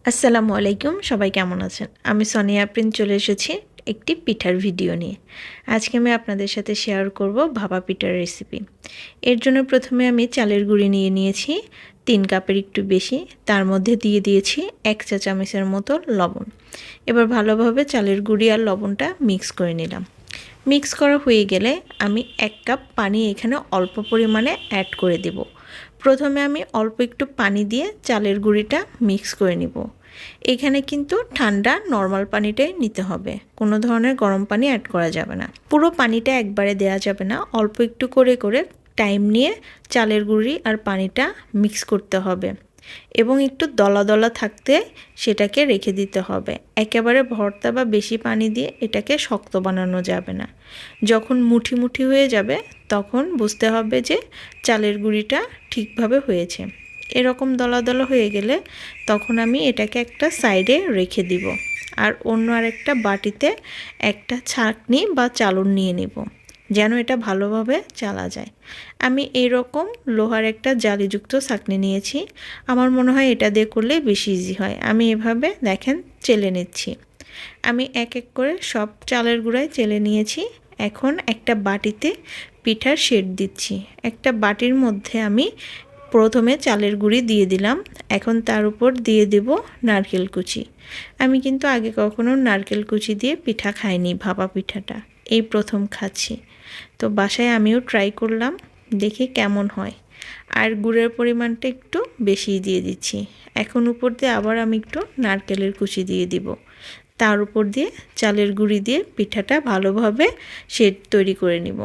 আসসালামু আলাইকুম, সবাই কেমন আছেন? আমি সোনিয়া আফরিন চলে এসেছি একটি পিঠার ভিডিও নিয়ে। আজকে আমি আপনাদের সাথে শেয়ার করব ভাপা পিঠার রেসিপি। এর জন্য প্রথমে আমি চালের গুঁড়ি নিয়ে নিয়েছি 3 কাপের একটু বেশি। তার মধ্যে দিয়ে দিয়েছি 1 চা চামচের মতো লবণ। এবার ভালোভাবে চালের গুঁড়ি আর লবণটা মিক্স করে নিলাম। মিক্স করা হয়ে গেলে আমি 1 কাপ পানি এখানে অল্প পরিমাণে অ্যাড করে দেব। প্রথমে আমি অল্প একটু পানি দিয়ে চালের গুঁড়িটা মিক্স করে নিব। এখানে কিন্তু ঠান্ডা নর্মাল পানিটাই নিতে হবে, কোনো ধরনের গরম পানি অ্যাড করা যাবে না। পুরো পানিটা একবারে দেওয়া যাবে না, অল্প একটু করে করে টাইম নিয়ে চালের গুঁড়ি আর পানিটা মিক্স করতে হবে এবং একটু দলা দলা থাকতে সেটাকে রেখে দিতে হবে। একেবারে ভর্তা বা বেশি পানি দিয়ে এটাকে শক্ত বানানো যাবে না। যখন মুঠি মুঠি হয়ে যাবে তখন বুঝতে হবে যে চালের গুঁড়িটা ঠিকভাবে হয়েছে। এরকম দলা দলা হয়ে গেলে তখন আমি এটাকে একটা সাইডে রেখে দিব আর অন্য আরেকটা বাটিতে একটা ছাঁকনি বা চালন নিয়ে নেব যেন এটা ভালোভাবে চালা যায়। আমি এরকম লোহার একটা জালিযুক্ত ছাঁকনি নিয়েছি। আমার মনে হয় এটা দিয়ে করলে বেশি ইজি হয়। আমি এভাবে দেখেন চেলে নিচ্ছি। আমি এক এক করে সব চালের গুঁড়ায় চেলে নিয়েছি। এখন একটা বাটিতে পিঠার শেড দিচ্ছি। একটা বাটির মধ্যে আমি প্রথমে চালের গুঁড়ি দিয়ে দিলাম। এখন তার উপর দিয়ে দেব নারকেল কুচি। আমি কিন্তু আগে কখনো নারকেল কুচি দিয়ে পিঠা খাইনি, ভাপা পিঠাটা এই প্রথম খাচ্ছি। তো বাসায় আমিও ট্রাই করলাম, দেখি কেমন হয়। আর গুড়ের পরিমাণটা একটু বেশি দিয়ে দিচ্ছি। এখন উপর দিয়ে আবার আমি একটু নারকেলের কুচি দিয়ে দিব। তার উপর দিয়ে চালের গুঁড়ি দিয়ে পিঠাটা ভালোভাবে শেড তৈরি করে নিব।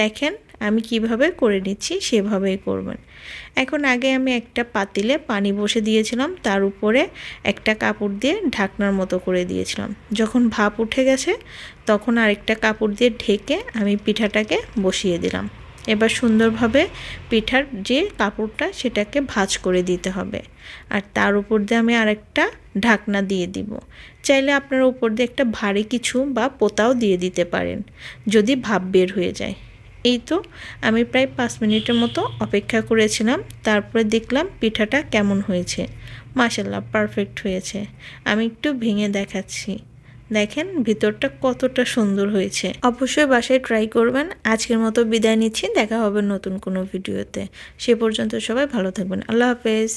দেখেন আমি কিভাবে করে নিচ্ছি, সেভাবেই করবেন। এখন আগে আমি একটা পাতিলে পানি বসে দিয়েছিলাম, তার উপরে একটা কাপড় দিয়ে ঢাকনার মতো করে দিয়েছিলাম। যখন ভাপ উঠে গেছে তখন আরেকটা কাপড় দিয়ে ঢেকে আমি পিঠাটাকে বসিয়ে দিলাম। এবার সুন্দরভাবে পিঠার যে কাপড়টা সেটাকে ভাঁজ করে দিতে হবে আর তার উপর দিয়ে আমি আরেকটা ঢাকনা দিয়ে দিব। চাইলে আপনারা উপর দিয়ে একটা ভারী কিছু বা পোতাও দিয়ে দিতে পারেন যদি ভাপ বের হয়ে যায়। এই তো আমি প্রায় 5 মিনিটের মতো অপেক্ষা করেছিলাম, তারপরে দেখলাম পিঠাটা কেমন হয়েছে। মাশাআল্লাহ পারফেক্ট হয়েছে। আমি একটু ভেঙে দেখাচ্ছি, দেখেন ভিতরটা কতটা সুন্দর হয়েছে। অবশ্যই বাসায় ট্রাই করবেন। আজকের মতো বিদায় নিচ্ছি, দেখা হবে নতুন কোনো ভিডিওতে। সে পর্যন্ত সবাই ভালো থাকবেন। আল্লাহ হাফেজ।